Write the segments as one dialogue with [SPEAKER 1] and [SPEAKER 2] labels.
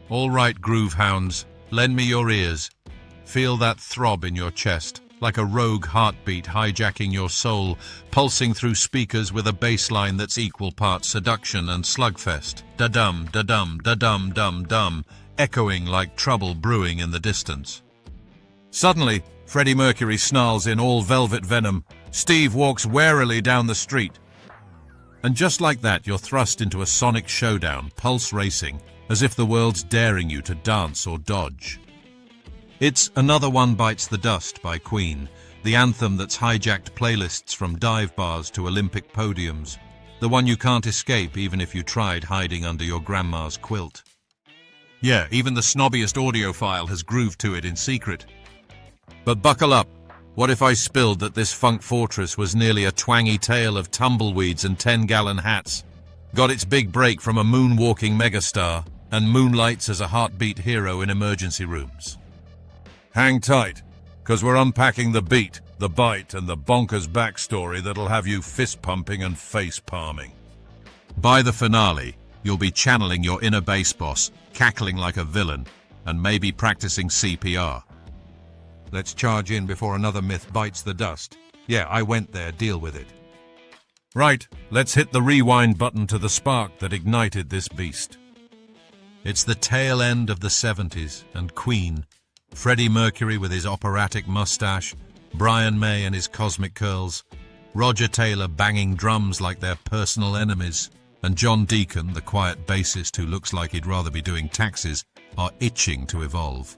[SPEAKER 1] All right, groove hounds, lend me your ears. Feel that throb in your chest, like a rogue heartbeat hijacking your soul, pulsing through speakers with a bass line that's equal parts seduction and slugfest. Da-dum, da-dum, da-dum, dum-dum, echoing like trouble brewing in the distance. Suddenly, Freddie Mercury snarls in all velvet venom. Steve walks warily down the street. And just like that, you're thrust into a sonic showdown, pulse racing, as if the world's daring you to dance or dodge. It's Another One Bites the Dust by Queen, the anthem that's hijacked playlists from dive bars to Olympic podiums, the one you can't escape even if you tried hiding under your grandma's quilt. Yeah, even the snobbiest audiophile has grooved to it in secret. But buckle up. What if I spilled that this funk fortress was nearly a twangy tale of tumbleweeds and 10-gallon hats, got its big break from a moonwalking megastar, and moonlights as a heartbeat hero in emergency rooms? Hang tight, because we're unpacking the beat, the bite, and the bonkers backstory that'll have you fist-pumping and face-palming. By the finale, you'll be channeling your inner bass boss, cackling like a villain, and maybe practicing CPR. Let's charge in before another myth bites the dust. Yeah, I went there, deal with it. Right, let's hit the rewind button to the spark that ignited this beast. It's the tail end of the 70s, and Queen, Freddie Mercury with his operatic mustache, Brian May and his cosmic curls, Roger Taylor banging drums like they're personal enemies, and John Deacon, the quiet bassist who looks like he'd rather be doing taxes, are itching to evolve.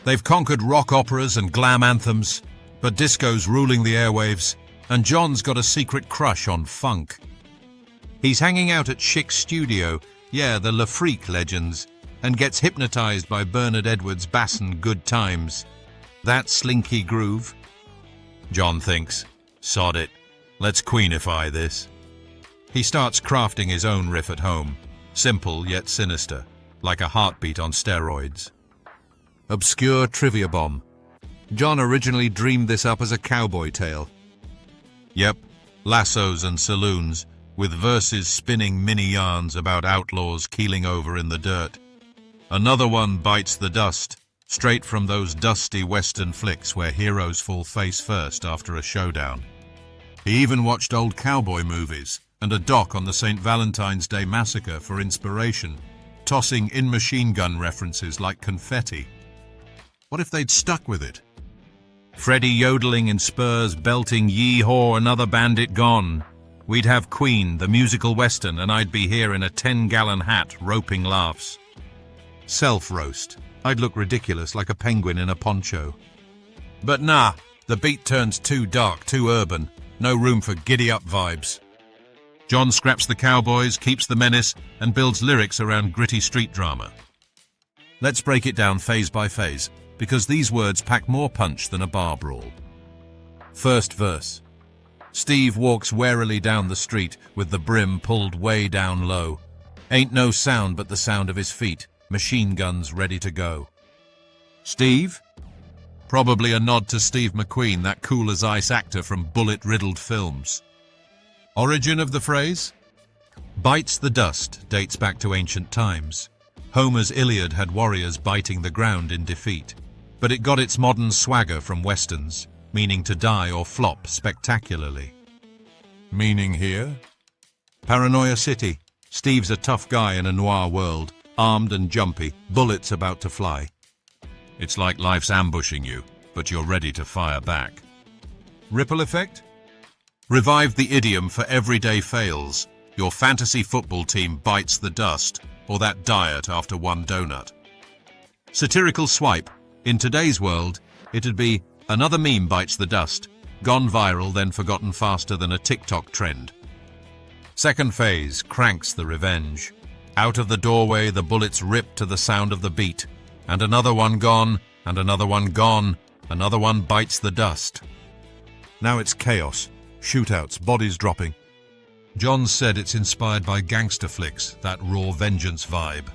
[SPEAKER 1] They've conquered rock operas and glam anthems, but disco's ruling the airwaves, and John's got a secret crush on funk. He's hanging out at Chic's studio, yeah, the Le Freak legends, and gets hypnotized by Bernard Edwards' bassin' Good Times. That slinky groove? John thinks, sod it, let's queenify this. He starts crafting his own riff at home, simple yet sinister, like a heartbeat on steroids. Obscure trivia bomb. John originally dreamed this up as a cowboy tale. Yep, lassos and saloons, with verses spinning mini yarns about outlaws keeling over in the dirt. Another One Bites the Dust, straight from those dusty western flicks where heroes fall face first after a showdown. He even watched old cowboy movies and a doc on the St. Valentine's Day Massacre for inspiration, tossing in machine gun references like confetti. What if they'd stuck with it? Freddie yodeling in spurs, belting "Yee-haw, another bandit gone." We'd have Queen, the musical western, and I'd be here in a 10-gallon hat, roping laughs. Self-roast. I'd look ridiculous like a penguin in a poncho. But nah, the beat turns too dark, too urban. No room for giddy-up vibes. John scraps the cowboys, keeps the menace, and builds lyrics around gritty street drama. Let's break it down phase by phase, because these words pack more punch than a bar brawl. First verse. Steve walks warily down the street with the brim pulled way down low. Ain't no sound but the sound of his feet, machine guns ready to go. Steve? Probably a nod to Steve McQueen, that cool-as-ice actor from bullet-riddled films. Origin of the phrase? Bites the dust dates back to ancient times. Homer's Iliad had warriors biting the ground in defeat, but it got its modern swagger from westerns, meaning to die or flop spectacularly. Meaning here? Paranoia City. Steve's a tough guy in a noir world, armed and jumpy, bullets about to fly. It's like life's ambushing you, but you're ready to fire back. Ripple effect? Revive the idiom for everyday fails. Your fantasy football team bites the dust, or that diet after one donut. Satirical swipe. In today's world, it'd be another meme bites the dust, gone viral then forgotten faster than a TikTok trend. Second phase cranks the revenge. Out of the doorway, the bullets rip to the sound of the beat. And another one gone, and another one gone, another one bites the dust. Now it's chaos, shootouts, bodies dropping. John said it's inspired by gangster flicks, that raw vengeance vibe.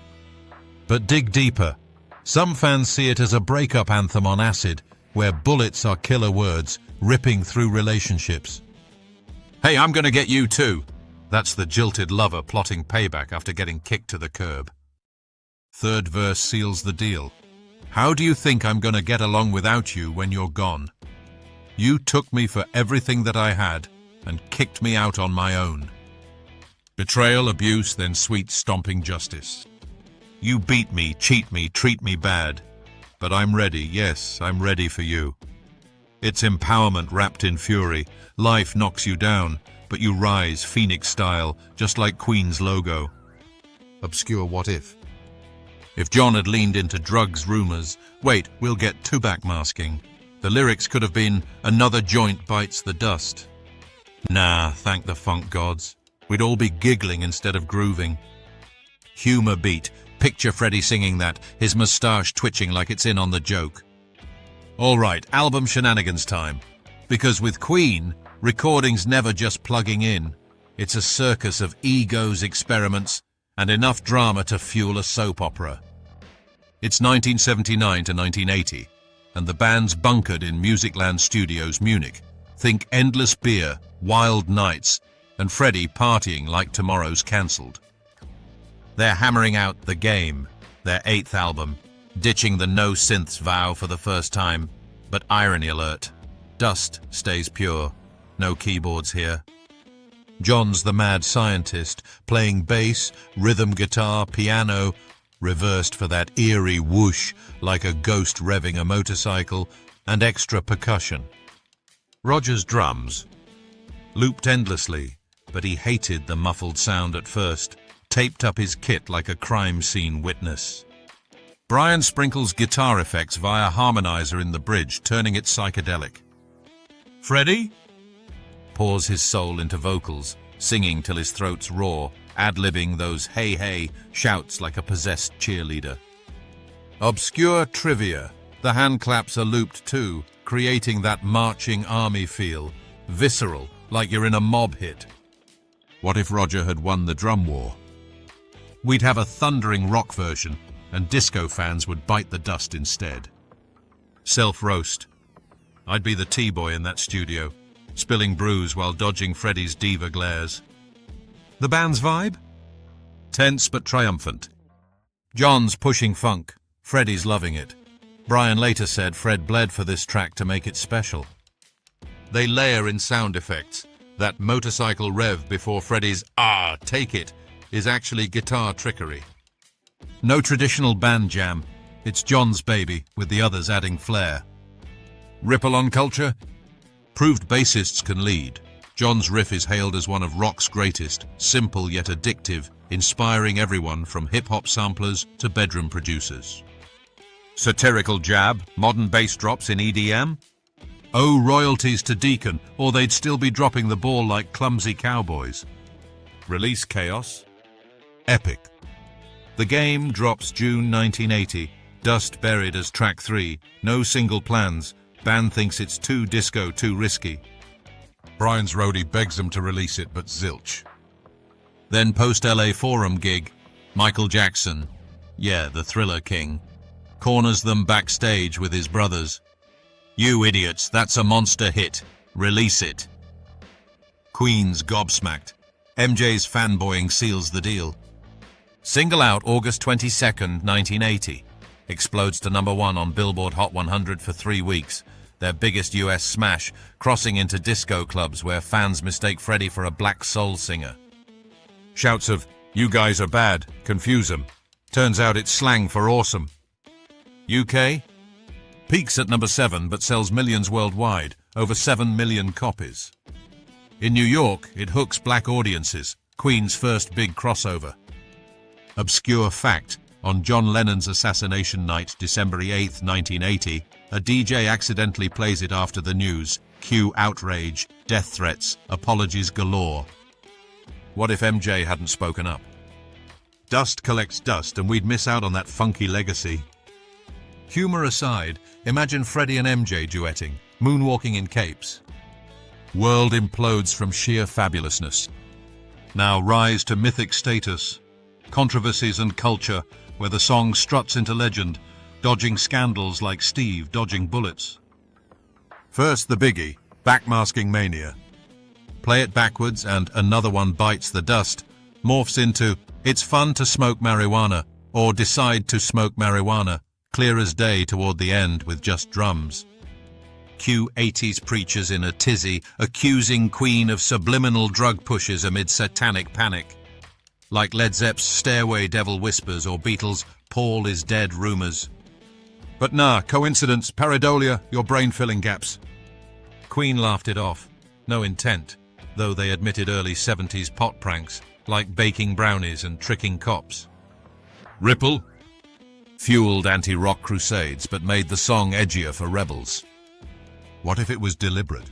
[SPEAKER 1] But dig deeper. Some fans see it as a breakup anthem on acid, where bullets are killer words, ripping through relationships. Hey, I'm gonna get you too. That's the jilted lover plotting payback after getting kicked to the curb. Third verse seals the deal. How do you think I'm gonna get along without you when you're gone? You took me for everything that I had and kicked me out on my own. Betrayal, abuse, then sweet stomping justice. You beat me, cheat me, treat me bad. But I'm ready, yes, I'm ready for you. It's empowerment wrapped in fury. Life knocks you down, but you rise, Phoenix style, just like Queen's logo. Obscure what if? If John had leaned into drugs rumors, wait, we'll get to backmasking. The lyrics could have been, another joint bites the dust. Nah, thank the funk gods. We'd all be giggling instead of grooving. Humor beat. Picture Freddie singing that, his moustache twitching like it's in on the joke. All right, album Shenanigans time. Because with Queen, recording's never just plugging in. It's a circus of egos, experiments, and enough drama to fuel a soap opera. It's 1979 to 1980, and the band's bunkered in Musicland Studios, Munich. Think endless beer, wild nights, and Freddie partying like tomorrow's cancelled. They're hammering out The Game, their 8th album, ditching the no-synths vow for the first time. But irony alert, dust stays pure, no keyboards here. John's the mad scientist, playing bass, rhythm guitar, piano, reversed for that eerie whoosh like a ghost revving a motorcycle, and extra percussion. Roger's drums, looped endlessly, but he hated the muffled sound at first, taped up his kit like a crime scene witness. Brian sprinkles guitar effects via harmonizer in the bridge, turning it psychedelic. Freddie pours his soul into vocals, singing till his throat's raw, ad-libbing those hey hey shouts like a possessed cheerleader. Obscure trivia. The hand claps are looped too, creating that marching army feel, visceral, like you're in a mob hit. What if Roger had won the drum war? We'd have a thundering rock version, and disco fans would bite the dust instead. Self-roast. I'd be the T-boy in that studio, spilling brews while dodging Freddie's diva glares. The band's vibe? Tense but triumphant. John's pushing funk, Freddie's loving it. Brian later said Fred bled for this track to make it special. They layer in sound effects. That motorcycle rev before Freddie's "Ah, take it" is actually guitar trickery. No traditional band jam, it's John's baby, with the others adding flair. Ripple on culture? Proved bassists can lead. John's riff is hailed as one of rock's greatest, simple yet addictive, inspiring everyone from hip-hop samplers to bedroom producers. Satirical jab, modern bass drops in EDM? Oh, royalties to Deacon, or they'd still be dropping the ball like clumsy cowboys. Release chaos? Epic. The Game drops June 1980. Dust buried as track 3. No single plans. Band thinks it's too disco, too risky. Brian's roadie begs them to release it, but zilch. Then post-LA Forum gig, Michael Jackson, yeah, the Thriller King, corners them backstage with his brothers. You idiots, that's a monster hit. Release it. Queen's gobsmacked. MJ's fanboying seals the deal. Single out August 22nd, 1980. Explodes to #1 on Billboard Hot 100 for 3 weeks. Their biggest US smash, crossing into disco clubs where fans mistake Freddie for a black soul singer. Shouts of, "You guys are bad," confuse them. Turns out it's slang for awesome. UK? Peaks at #7 but sells millions worldwide, over 7 million copies. In New York, it hooks black audiences, Queen's first big crossover. Obscure fact, on John Lennon's assassination night, December 8, 1980, a DJ accidentally plays it after the news. Cue outrage, death threats, apologies galore. What if MJ hadn't spoken up? Dust collects dust and we'd miss out on that funky legacy. Humor aside, imagine Freddie and MJ duetting, moonwalking in capes. World implodes from sheer fabulousness. Now rise to mythic status. Controversies and culture, where the song struts into legend, dodging scandals like Steve dodging bullets. First the biggie, Backmasking Mania. Play it backwards and Another One Bites the Dust morphs into It's Fun to Smoke Marijuana, Or decide to smoke marijuana, clear as day toward the end with just drums. Cue 80s preachers in a tizzy, accusing Queen of subliminal drug pushes amid satanic panic. Like Led Zepp's Stairway Devil Whispers or Beatles' Paul is Dead rumors. But nah, coincidence, pareidolia, your brain-filling gaps. Queen laughed it off. No intent, though they admitted early 70s pot pranks, like baking brownies and tricking cops. Ripple fueled anti-rock crusades, but made the song edgier for rebels. What if it was deliberate?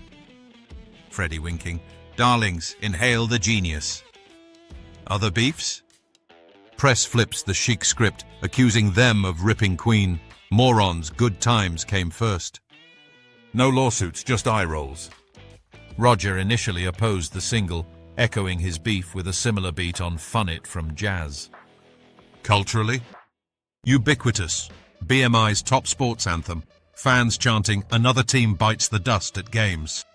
[SPEAKER 1] Freddie winking. Darlings, inhale the genius. Other beefs? Press flips the chic script, accusing them of ripping Queen. Morons, good times came first. No lawsuits, just eye rolls. Roger initially opposed the single, echoing his beef with a similar beat on Fun It from Jazz. Culturally? Ubiquitous. BMI's top sports anthem. Fans chanting, another team bites the dust at games.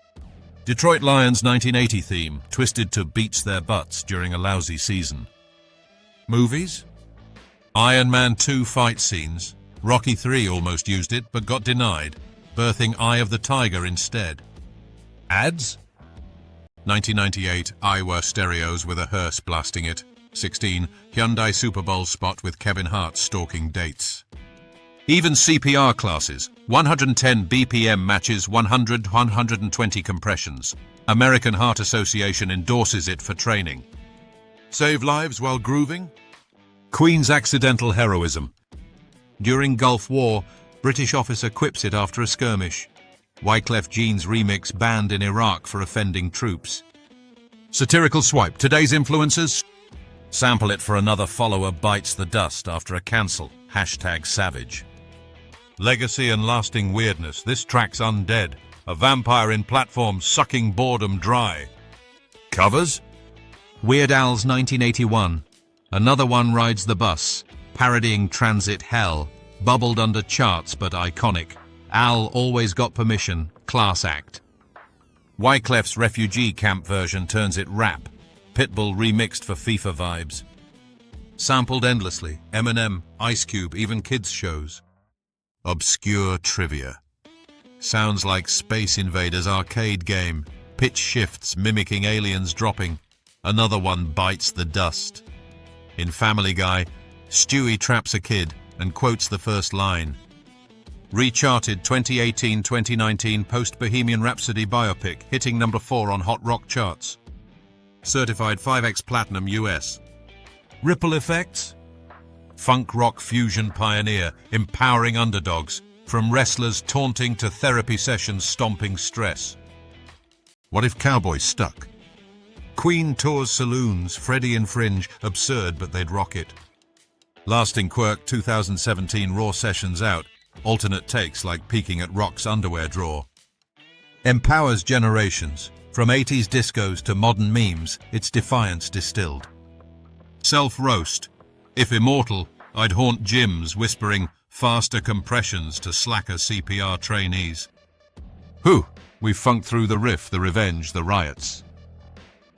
[SPEAKER 1] Detroit Lions' 1980 theme, twisted to beats their butts during a lousy season. Movies? Iron Man 2 fight scenes. Rocky 3 almost used it, but got denied, birthing Eye of the Tiger instead. Ads? 1998, Iowa stereos with a hearse blasting it. 16, Hyundai Super Bowl spot with Kevin Hart stalking dates. Even CPR classes, 110 BPM matches 100-120 compressions. American Heart Association endorses it for training. Save lives while grooving? Queen's accidental heroism. During Gulf War, British officer quips it after a skirmish. Wyclef Jean's remix banned in Iraq for offending troops. Satirical swipe, today's influencers? Sample it for another follower bites the dust after a cancel. #savage. Legacy and lasting weirdness. This track's undead. A vampire in platform sucking boredom dry. Covers? Weird Al's 1981. Another one rides the bus, parodying transit hell. Bubbled under charts but iconic. Al always got permission. Class act. Wyclef's refugee camp version turns it rap. Pitbull remixed for FIFA vibes. Sampled endlessly. Eminem, Ice Cube, even kids' shows. Obscure trivia. Sounds like Space Invaders arcade game. Pitch shifts mimicking aliens dropping. Another one bites the dust. In Family Guy, Stewie traps a kid and quotes the first line. Recharted 2018-2019 post-Bohemian Rhapsody biopic, hitting number 4 on Hot Rock charts. Certified 5x Platinum US. Ripple effects? Funk rock fusion pioneer, empowering underdogs, from wrestlers taunting to therapy sessions stomping stress. What if Cowboy stuck? Queen tours saloons, Freddie and Fringe, absurd but they'd rock it. Lasting quirk 2017 Raw sessions out, alternate takes like peeking at Rock's underwear drawer. Empowers generations, from 80s discos to modern memes, its defiance distilled. Self-roast. If immortal, I'd haunt gyms whispering faster compressions to slacker CPR trainees. Whew, we've funked through the riff, the revenge, the riots.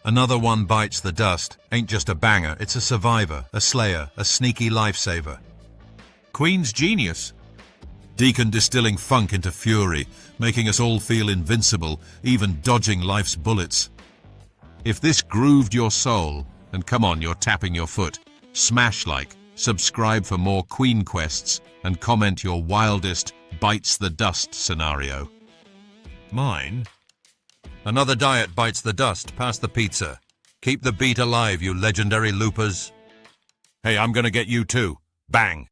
[SPEAKER 1] Another one bites the dust, ain't just a banger, it's a survivor, a slayer, a sneaky lifesaver. Queen's genius. Deacon distilling funk into fury, making us all feel invincible, even dodging life's bullets. If this grooved your soul, and come on, you're tapping your foot, smash like, subscribe for more Queen quests, and comment your wildest bites the dust scenario. Mine? Another diet bites the dust, pass the pizza. Keep the beat alive, you legendary loopers. Hey, I'm gonna get you too. Bang!